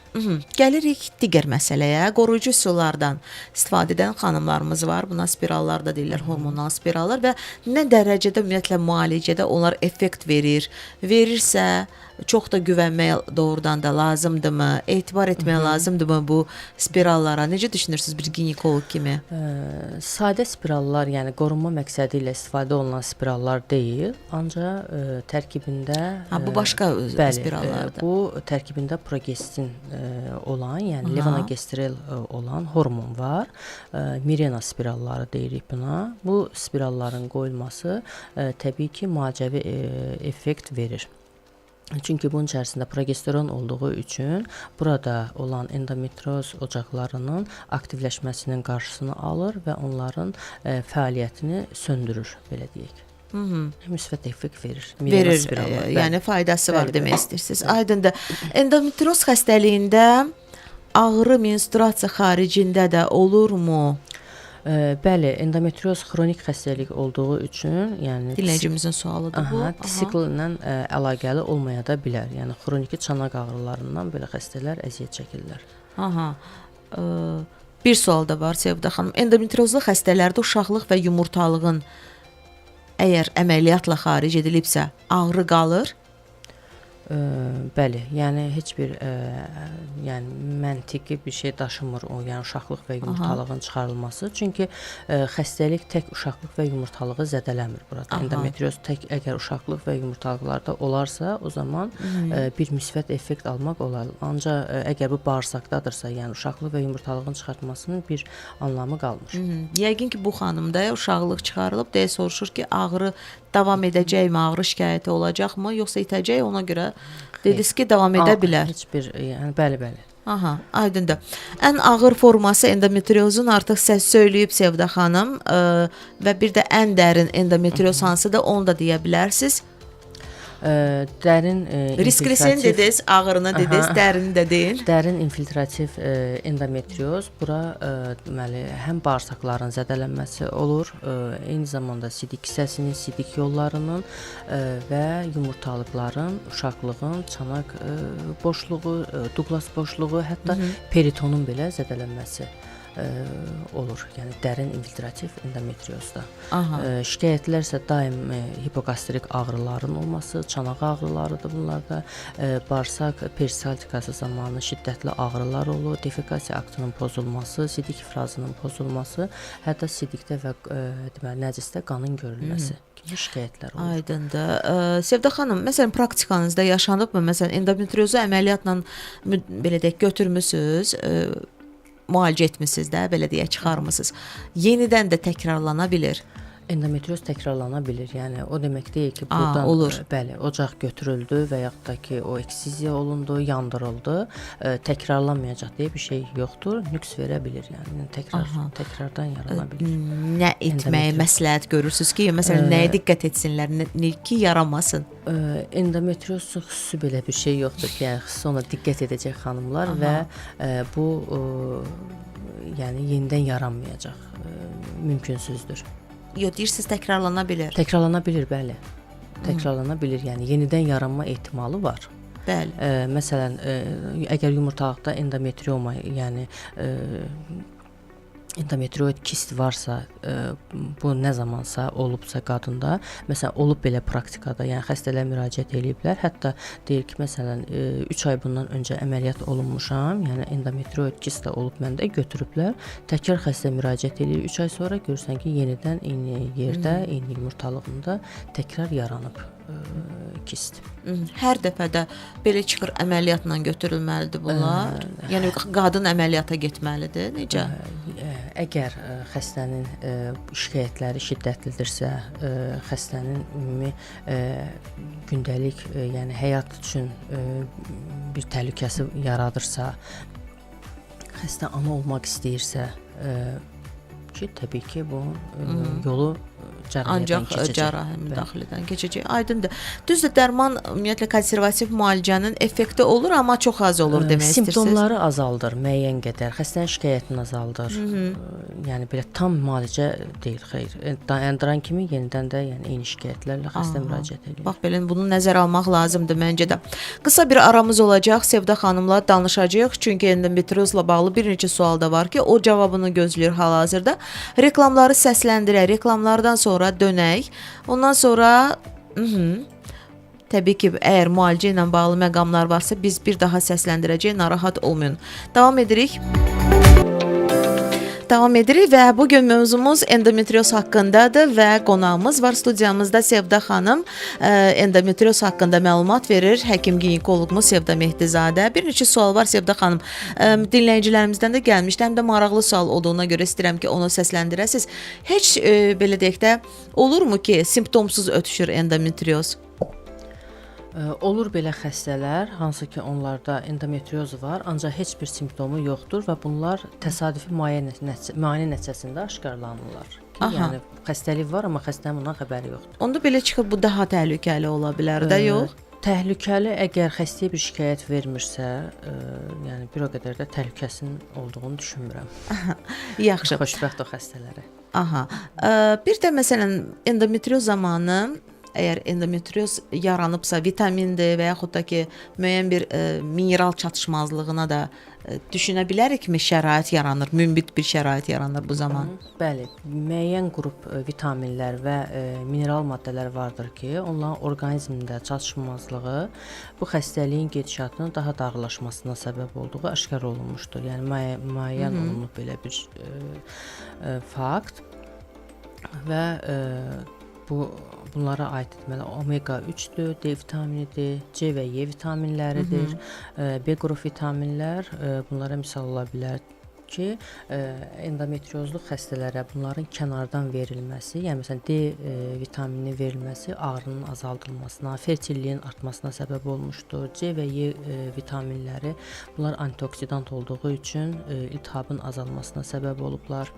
Gəlirik digər məsələyə. Qoruyucu üsullardan istifadə edən xanımlarımız var. Buna spirallar da deyirlər, hormonal spirallar və nə dərəcədə ümumiyyətlə müalicədə onlar effekt verir? Verirsə, çox da güvənmək doğrudan da lazımdırmı? Etibar etmək lazımdırmı bu spirallara? Necə düşünürsünüz bir ginekoloq kimi? Sadə spirallar, yəni qorunma məqsədi ilə istifadə olunan spirallar deyil, ancaq tərkibində bu başqa spirallardır. Bu tərkibində progestin olan, yəni levonorgestrel olan hormon var. Mirena spiralları deyirik buna. Bu spiralların qoyulması təbii ki, müalicəvi effekt verir. Çünki bunun içərisində progesteron olduğu üçün burada olan endometrioz ocaqlarının aktivləşməsinin qarşısını alır və onların fəaliyyətini söndürür, belə deyək. Müsbət effekt verir. Verir, yəni faydası var demək istəyirsiniz. Aydındır. Endometrioz xəstəliyində ağrı menstruasiya xaricində də olurmu? Bəli, endometrioz xronik xəstəlik olduğu üçün, yəni dinləyicimizin sualıdır bu. Sikl ilə əlaqəli olmaya da bilər. Yəni xroniki çanaq ağrılarından belə xəstələr əziyyət çəkirlər. Bir sual da var Sevda xanım. Endometriozlu xəstələrdə uşaqlıq və yumurtalığın əgər əməliyyatla xaric edilibsə, ağrı qalır? Bəli, yəni heç bir yəni məntiqi bir şey daşımır o, yəni uşaqlıq və yumurtalığın çıxarılması. Çünki xəstəlik tək uşaqlıq və yumurtalığı zədələmir burada. Endometrioz tək əgər uşaqlıq və yumurtalıqlarda olarsa, o zaman bir müsbət effekt almaq olar. Ancaq əgər bu bağırsaqdadırsa, yəni uşaqlıq və yumurtalığın çıxartmasının bir anlamı qalmır. Yəqin ki, bu xanımda uşaqlıq çıxarılıb deyə soruşur ki, ağrı davam edəcəkmi, ağrı şikayəti olacaqmı, yoxsa itəcək, ona görə dediniz ki, davam edə bilər. Heç bir, yəni bəli. Aydındır. Ən ağır forması endometriozun artıq siz söyləyib Sevda xanım və bir də ən dərin endometrioz hansıdır, onu da deyə bilərsiniz. Dərin risklisini dediniz, ağrını dediniz, dərini də deyin. Dərin infiltrativ endometrioz bura deməli həm bağırsaqların zədələnməsi olur, eyni zamanda sidik kisəsinin, sidik yollarının və yumurtalıqların, uşaqlığın, çanaq boşluğu, Douglas boşluğu, hətta peritonun belə zədələnməsi olur. Yəni dərin infiltrativ endometriozda. Aha. Şikayətlər isə daim hipogastrik ağrıların olması, çanaq ağrılarıdır bunlarda. Bağırsaq peristaltikası zamanı şiddətli ağrılar olur, defekasiya aktının pozulması, sidik ifrazının pozulması, hətta sidikdə və deməli nəcisdə qanın görülməsi kimi şikayətlər olur. Aydındır. Sevda xanım, məsələn praktikanızda yaşanıbmı? Məsələn endometriozu əməliyyatla belə deyək götürmüsüz, müalicə etmisiniz də, belə deyək çıxarmısınız. Yenidən də təkrarlana bilər. Endometrioz təkrarlana bilir. Yəni o demək deyil ki, burdan olur. Bəli, ocaq götürüldü və yaxud da ki, o eksiziya olundu, yandırıldı, təkrarlanmayacaq deyə bir şey yoxdur. Nüks verə bilir. Yəni təkrardan yarana bilir. Nə etməyi məsləhət görürsüz ki, məsələn nəyə diqqət etsinlər ki, yaranmasın? Endometriozun xüsusi belə bir şey yoxdur ki, yəni xüsusi ona diqqət edəcək xanımlar və bu yəni yenidən yaranmayacaq. Mümkünsüzdür. Yox, deyirsiniz təkrarlana bilər. Təkrarlana bilir, bəli. Təkrarlana bilir, yəni yenidən yaranma ehtimalı var. Bəli. Məsələn, əgər yumurtalıqda endometrioma, yəni endometrioid kist varsa, bu nə zamansa olubsa qadında, məsələn, olub belə praktikada, yəni xəstələr müraciət ediblər. Hətta deyir ki, məsələn, 3 ay bundan öncə əməliyyat olunmuşam, yəni endometrioid kist də olub məndə, götürüblər. Təkrar xəstə müraciət edir. 3 ay sonra görürsən ki, yenidən eyni yerdə, eyni yumurtalığında təkrar yaranıb kist. Hər dəfədə belə çıxır əməliyyatla götürülməlidir bunlar. Yəni qadın əməliyyata getməlidir. Necə? Əgər xəstənin şikayətləri şiddətlidirsə, xəstənin ümumi gündəlik, yəni həyat üçün bir təhlükəsi yaradırsa, xəstə ana olmaq istəyirsə, ki, təbii ki, bu yolu ancaq cərrahi müdaxilədən keçəcək. Aydındır. Düzdür, dərman ümumiyyətlə konservativ müalicənin effekti olur, amma çox az olur demək istəyirsiniz. Simptomları azaldır müəyyən qədər, xəstənin şikayətini azaldır. Yəni belə tam müalicə deyil, xeyr. Dayandıran kimi yenidən də yəni eyni şikayətlərlə xəstə müraciət edir. Bax belə bunu nəzərə almaq lazımdır məncə də. Qısa bir aramız olacaq. Sevda xanımla danışacağıq. Çünki endometriozla bağlı bir neçə sual da var ki, o cavabını gözləyir hal-hazırda. Reklamları səsləndirək. Reklamlardan sonra dönək. Ondan sonra təbii ki, əgər müalicə ilə bağlı məqamlar varsa, biz bir daha səsləndirəcəyik, narahat olmayın. Davam edirik və bugün mövzumuz endometrioz haqqındadır və qonağımız var studiyamızda Sevda xanım. Endometrioz haqqında məlumat verir həkim ginekoloqumuz Sevda Mehdizadə. Bir neçə sual var Sevda xanım. Dinləyicilərimizdən də gəlmişdi. Həm də maraqlı sual olduğuna görə istəyirəm ki, onu səsləndirəsiniz. Heç belə deyək də olurmu ki, simptomsuz ötüşür endometrioz? Olur belə xəstələr, hansı ki onlarda endometrioz var, ancaq heç bir simptomu yoxdur və bunlar təsadüfi müayinə nəticəsində aşkarlanırlar. Yəni xəstəlik var, amma xəstənin bundan xəbəri yoxdur. Onda belə çıxır, bu daha təhlükəli ola bilər də, yox? Təhlükəli, əgər xəstəyə bir şikayət vermirsə, yəni bir o qədər də təhlükəsinin olduğunu düşünmürəm. Yaxşı. Xoşbəxt o xəstələrə. Bir də məsələn endometrioz zamanı əgər endometrioz yaranıbsa, vitamindir və yaxud da ki, müəyyən bir mineral çatışmazlığına da düşünə bilərikmi şərait yaranır, münbit bir şərait yaranır bu zaman? Bəli, müəyyən qrup vitaminlər və mineral maddələr vardır ki, onların orqanizmində çatışmazlığı bu xəstəliyin gedişatının daha da ağırlaşmasına səbəb olduğu aşkar olunmuşdur. Yəni müəyyən olunub belə bir fakt və bunlara aid deməli omega 3-dür, D vitaminidir, C və E vitaminləridir, B qrup vitaminlər bunlara misal ola bilər ki, endometriozlu xəstələrə bunların kənardan verilməsi, yəni məsələn D vitamini verilməsi ağrının azaldılmasına, fertilliyin artmasına səbəb olmuşdur. C və E vitaminləri bunlar antioksidant olduğu üçün iltihabın azalmasına səbəb olublar.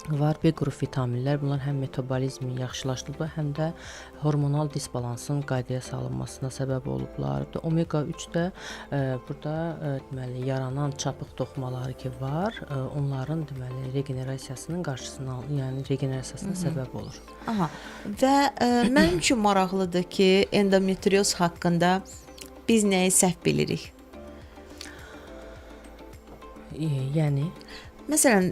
Var B qrup vitaminlər, bunlar həm metabolizmin yaxşılaşdırılır, həm də hormonal disbalansın qaydaya salınmasına səbəb olublar. Omega 3 də burada deməli yaranan çapıq toxumaları ki var, onların deməli regenerasiyasının qarşısını alır, yəni regenerasiyasına səbəb olur. Və mənim üçün maraqlıdır ki, endometrioz haqqında biz nəyi səhv bilirik? Yəni Məsələn,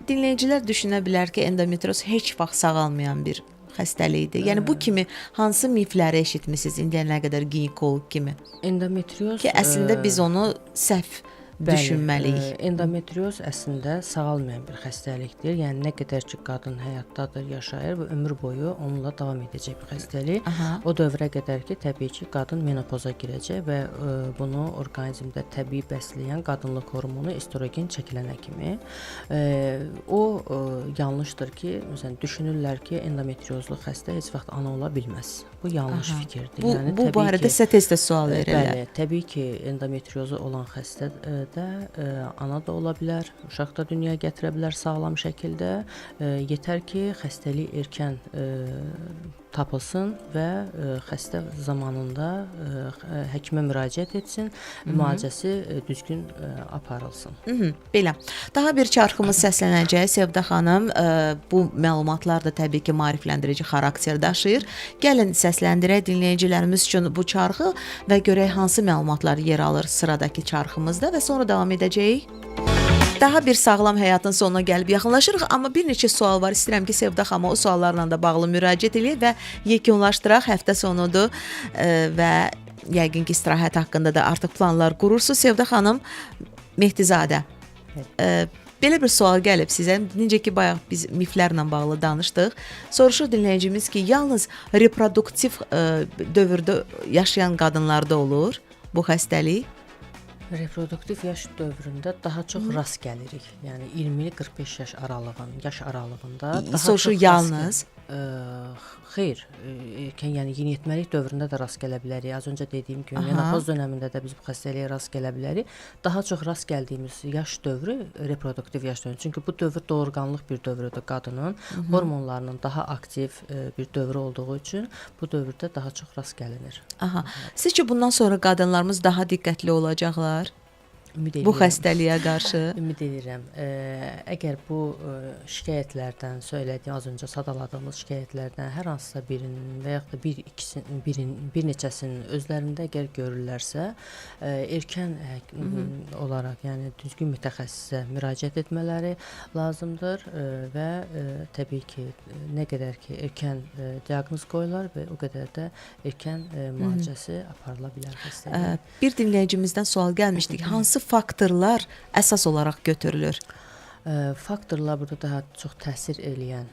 dinləyicilər düşünə bilər ki, endometrioz heç vaxt sağalmayan bir xəstəlikdir. Yəni bu kimi hansı mifləri eşitmisiniz indiyə nə qədər ginekoloq kimi? Endometrioz Ki əslində biz onu səhv düşünməliyik. Endometrioz əslində sağalmayan bir xəstəlikdir. Yəni nə qədər ki qadın həyatdadır, yaşayır və ömür boyu onunla davam edəcək bir xəstəlik. O dövrə qədər ki, təbii ki, qadın menopoza girəcək və bunu orqanizmdə təbii bəsləyən qadınlıq hormonu estrogen çəkilənə kimi o yanlışdır ki, məsələn düşünürlər ki, endometriozlu xəstə heç vaxt ana ola bilməz. Bu yanlış fikirdir. Yəni bu barədə sizə tez-tez sual verirlər. Bəli, təbii ki, endometriozu olan xəstə də ana da ola bilər, uşaq da dünyaya gətirə bilər sağlam şəkildə. Yetər ki, xəstəlik erkən tapılsın və xəstə zamanında həkimə müraciət etsin, müalicəsi düzgün aparılsın. Belə. Daha bir çarxımız səslənəcək. Sevda xanım, bu məlumatlar da təbii ki, maarifləndirici xarakter daşıyır. Gəlin səsləndirək dinləyicilərimiz üçün bu çarxı və görək hansı məlumatlar yer alır sıradakı çarxımızda və sonra davam edəcəyik. Daha bir sağlam həyatın sonuna gəlib yaxınlaşırıq, amma bir neçə sual var. İstəyirəm ki, Sevda xanıma o suallarla da bağlı müraciət edək və yekunlaşdıraq. Həftə sonudur və yəqin ki, istirahət haqqında da artıq planlar qurursunuz. Sevda xanım Mehdizadə, belə bir sual gəlib sizə. Necə ki, bayaq biz miflərlə bağlı danışdıq. Soruşur dinləyicimiz ki, yalnız reproduktiv dövrdə yaşayan qadınlarda olur bu xəstəlik? Reproduktiv yaş dövründə daha çox rast gəlirik. Yəni 20-45 yaş aralığında daha soruşur çox yalnız. Xeyr, yəni yeniyetməlik dövründə də rast gələ bilərik. Az öncə dediyim kimi, menopoz dövründə də biz bu xəstəliyə rast gələ bilərik. Daha çox rast gəldiyimiz yaş dövrü reproduktiv yaş dövrü. Çünki bu dövr doğurganlıq bir dövrüdür qadının. Hormonlarının daha aktiv bir dövrü olduğu üçün bu dövrdə daha çox rast gəlinir. Sizcə bundan sonra qadınlarımız daha diqqətli olacaqlar? Ümid Bu edirəm. xəstəliyə qarşı. Ümid edirəm. Əgər bu şikayətlərdən söylədiyim, az öncə sadaladığımız şikayətlərdən hər hansısa birinin və yaxud da bir neçəsinin özlərində əgər görürlərsə, erkən olaraq, yəni düzgün mütəxəssisə müraciət etmələri lazımdır və təbii ki, nə qədər ki erkən diaqnoz qoyular və o qədər də erkən müalicəsi aparıla bilər xəstəliyə. Bir dinləyicimizdən sual gəlmişdi. Hansı faktorlar əsas olaraq götürülür? Faktorlar burada daha çox təsir eləyən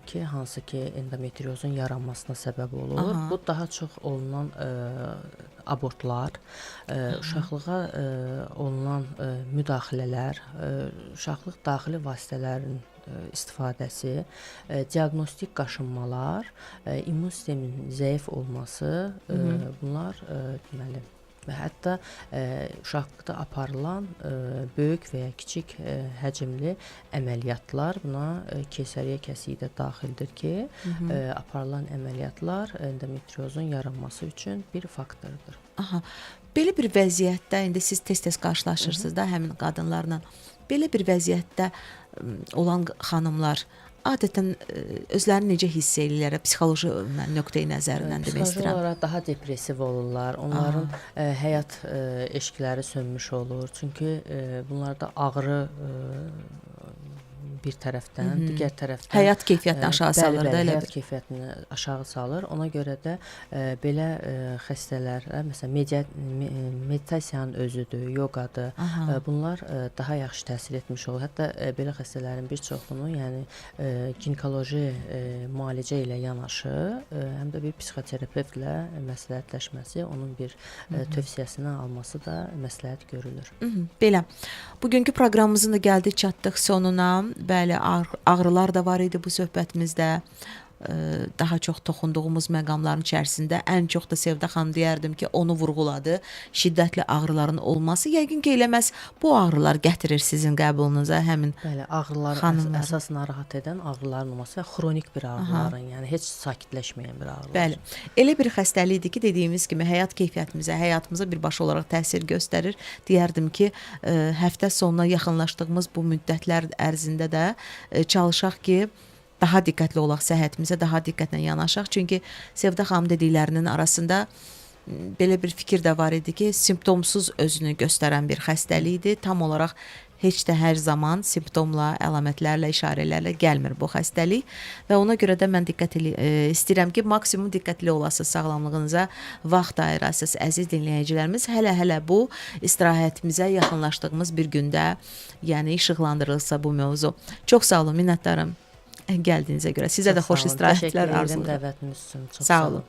ki, hansı ki endometriozun yaranmasına səbəb olur. Bu daha çox olunan abortlar, uşaqlığa olunan müdaxilələr, uşaqlıq daxili vasitələrin istifadəsi, diaqnostik qaşınmalar, immun sisteminin zəif olması, bunlar deməli və hətta uşaqlıqda aparılan böyük və ya kiçik həcmli əməliyyatlar, buna keysəriyyə kəsiyi də daxildir ki, aparılan əməliyyatlar endometriozun yaranması üçün bir faktordur. Belə bir vəziyyətdə, indi siz tez-tez qarşılaşırsınız da həmin qadınlarla, belə bir vəziyyətdə olan xanımlar adətən özlərini necə hiss edirlər? Psixoloji nöqteyi nəzərindən demək istəyirəm. Psixoloji olaraq daha depressiv olurlar. Onların həyat eşqləri sönmüş olur. Çünki bunlarda ağrı bir tərəfdən, digər tərəfdən həyat keyfiyyətini aşağı salır da, elə həyat keyfiyyətini aşağı salır. Ona görə də belə xəstələrə, məsələn, meditasiyanın özüdür, yoqadır. Bunlar daha yaxşı təsir etmiş olur. Hətta belə xəstələrin bir çoxunu, yəni ginekoloji müalicə ilə yanaşı, həm də bir psixoterapevtlə məsləhətləşməsi, onun bir tövsiyəsini alması da məsləhət görülür. Belə. Bugünkü proqramımızın da gəldik, çatdıq sonuna. Bəli, ağrılar da var idi bu söhbətimizdə. Daha çox toxunduğumuz məqamların içərisində ən çox da Sevda xanım deyərdim ki, onu vurğuladı. Şiddətli ağrıların olması. Yəqin ki, eləməz bu ağrılar gətirir sizin qəbulunuza həmin Bəli, ağrılar əsas narahat edən ağrıların olması və xronik bir ağrıların, yəni heç sakitləşməyən bir ağrılar. Bəli. Elə bir xəstəlikdir ki, dediyimiz kimi həyat keyfiyyətimizə, həyatımıza birbaşa olaraq təsir göstərir. Deyərdim ki, həftə sonuna yaxınlaşdığımız bu müddətlər ərzində də çalışaq ki, daha diqqətli olaq səhhətimizə, daha diqqətlə yanaşaq. Çünki Sevda xanım dediklərinin arasında belə bir fikir də var idi ki, simptomsuz özünü göstərən bir xəstəlikdir. Tam olaraq heç də hər zaman simptomla, əlamətlərlə, işarələrlə gəlmir bu xəstəlik və ona görə də mən istəyirəm ki, maksimum diqqətli olasınız sağlamlığınıza, vaxt ayırasınız əziz dinləyicilərimiz. Hələ bu istirahətimizə yaxınlaşdığımız bir gündə, yəni işıqlandırılsa bu mövzu. Çox sağ olun, minnətdarım gəldiyinizə görə. Sizə də xoş istirahətlər arzulayıram. Dəvətiniz üçün çox Sağ olun.